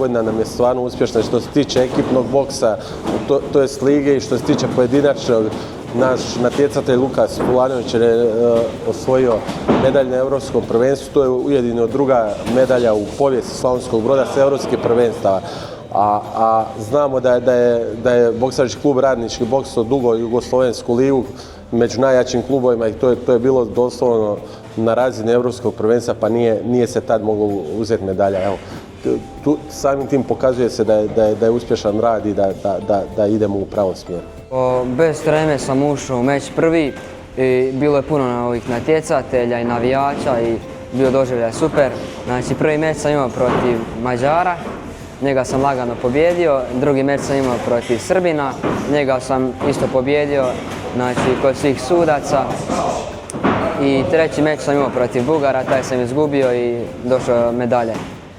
godina nam je stvarno uspješna što se tiče ekipnog boksa, to je lige i što se tiče pojedinačnog. Naš natjecatelj Lukas Pulanović je osvojio medalj na Europskom prvenstvu, to je ujedinio druga medalja u povijesti Slavonskog Broda sa europskih prvenstava. A znamo da je boksački klub Radnički boksao dugo Jugoslovensku ligu među najjačim klubovima i to je bilo doslovno na razini Europskog prvenstva, pa nije se tad moglo uzeti medalja. Evo, samim tim pokazuje se da je uspješan rad i da idemo u pravom smjeru. Bez treme sam ušao u meč prvi i bilo je puno ovih natjecatelja i navijača i bio doživljaj super. Znači, prvi meč sam imao protiv Mađara, njega sam lagano pobjedio, drugi meč sam imao protiv Srbina, njega sam isto pobjedio, znači kod svih sudaca. I treći meč sam imao protiv Bugara, taj sam izgubio i došao medalje.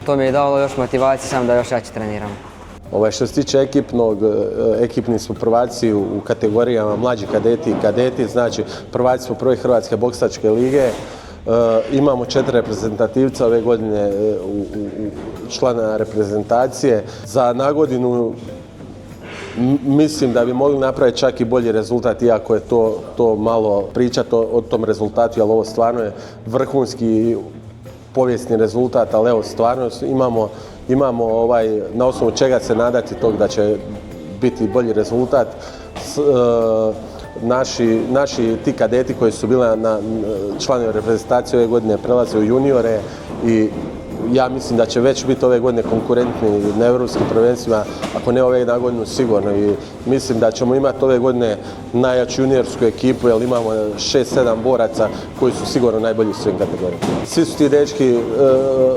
To mi je dalo još motivacije sam da još jače treniram. Što se tiče ekipni smo prvaci u kategorijama mlađi kadeti i kadeti, znači prvaci smo prve Hrvatske boksačke lige. Imamo 4 reprezentativca ove godine u člana reprezentacije. Za nagodinu mislim da bi mogli napraviti čak i bolji rezultat, iako je to malo pričati o tom rezultatu, ali ovo stvarno je vrhunski povijesni rezultat, ali evo stvarno imamo na osnovu čega se nadati tog da će biti bolji rezultat. Naši ti kadeti koji su bili na članovi reprezentacije ove godine prelaze u juniore i ja mislim da će već biti ove godine konkurentni na europskim prvenstvima, ako ne ove godinu sigurno. I mislim da ćemo imati ove godine najjaču juniorsku ekipu jer imamo 6-7 boraca koji su sigurno najbolji u svim kategorijama. Svi su ti dečki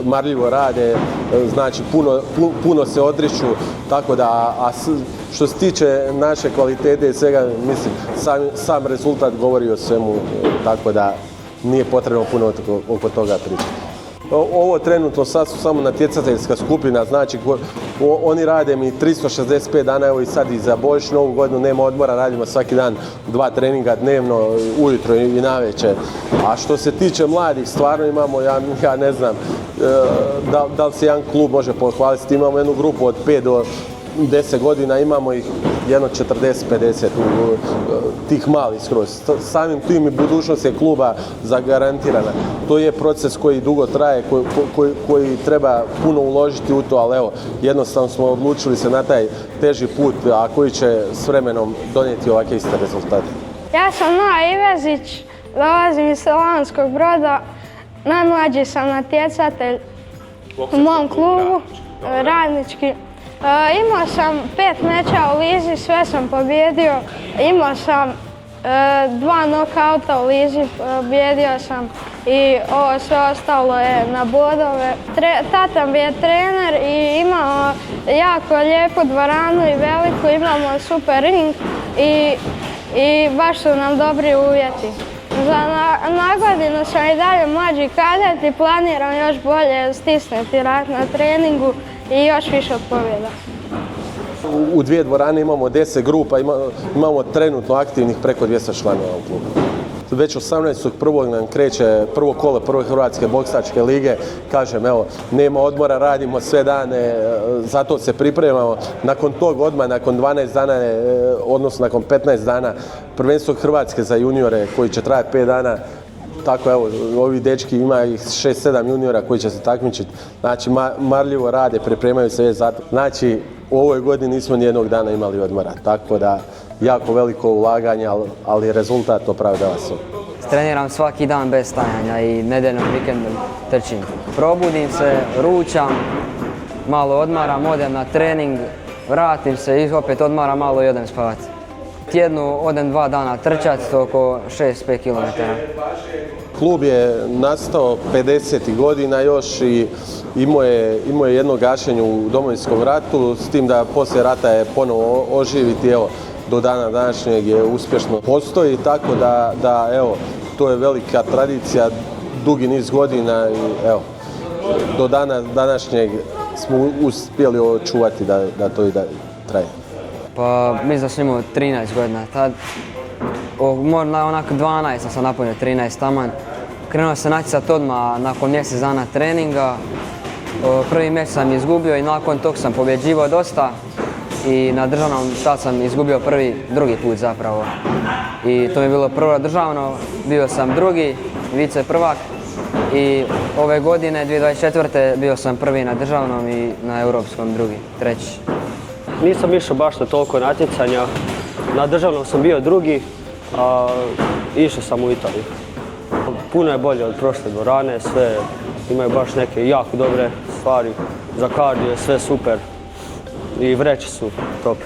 marljivo rade, znači puno se odriču, tako da, a što se tiče naše kvalitete i svega, mislim, sam rezultat govori o svemu, tako da nije potrebno puno oko toga pričati. Ovo trenutno sad su samo natjecateljska skupina, znači oni rade mi 365 dana, evo i sad i za Božić, Novu godinu nema odmora, radimo svaki dan 2 treninga dnevno, ujutro i navečer. A što se tiče mladih, stvarno imamo, ja ne znam, da li se jedan klub može pohvaliti, imamo jednu grupu od 5 do 10 godina, imamo ih jedno 40-50 tih malih skroz. Samim tim i budućnost je kluba zagarantirana. To je proces koji dugo traje, koji treba puno uložiti u to, ali evo, jednostavno smo odlučili se na taj teži put, a koji će s vremenom donijeti ovakve iste rezultate. Ja sam Noa Ivezić, dolazim iz Slavonskog Broda, najmlađi sam natjecatelj u mom klubu, Radnički. Imao sam 5 meča u lizi, sve sam pobjedio. Imao sam 2 nokauta u lizi, pobjedio sam i ovo sve ostalo je na bodove. Tata mi je trener i imamo jako lijepu dvoranu i veliku, imamo super ring i baš su nam dobri uvjeti. Za nagodinu sam i dalje mlađi kadet i planiram još bolje stisnuti rad na treningu i još više od pobjeda. U 2 dvorane imamo 10 grupa, imamo trenutno aktivnih preko 200 članova u klubu. Već 18.1. nam kreće prvo kolo prve Hrvatske boksačke lige. Kažem, evo, nema odmora, radimo sve dane, zato se pripremamo. Nakon tog odmah, nakon 12 dana, odnosno nakon 15 dana, prvenstvo Hrvatske za juniore koji će trajati 5 dana. Tako evo, ovi dečki ima ih 6-7 juniora koji će se takmičiti. Znači, marljivo rade, pripremaju se već za to. Znači, u ovoj godini nismo nijednog dana imali odmora, tako da jako veliko ulaganje, ali rezultat opravdava se. Treniram svaki dan bez stajanja i nedeljnom vikendom trčim. Probudim se, ručam, malo odmaram, odem na trening, vratim se i opet odmaram malo i odem spavati. Tjednu odem 2 dana trčati, oko 6-5 km. Klub je nastao 50. godina još i imao je jedno gašenje u Domovinskom ratu, s tim da poslije rata je ponovo oživiti, evo, do dana današnjeg je uspješno postoji, tako da evo, to je velika tradicija, dugi niz godina i evo, do dana današnjeg smo uspjeli očuvati da to i da traje. Pa mislim da sam imao 13 godina, tad onako 12 sam napunio 13 taman. Krenuo sam natjecati odmah nakon mjesec dana treninga Prvi meč sam izgubio i nakon tog sam pobjeđivao dosta i na državnom tad sam izgubio drugi put zapravo. I to mi je bilo prvo državno, bio sam drugi, vice prvak i ove godine 2024. bio sam prvi na državnom i na europskom drugi, treći. Nisam išao baš na toliko natjecanja, na državnom sam bio drugi, a išao sam u Italiju. Puno je bolje od prošle dvorane, sve imaju baš neke jako dobre stvari, za kardio je sve super i vreće su top.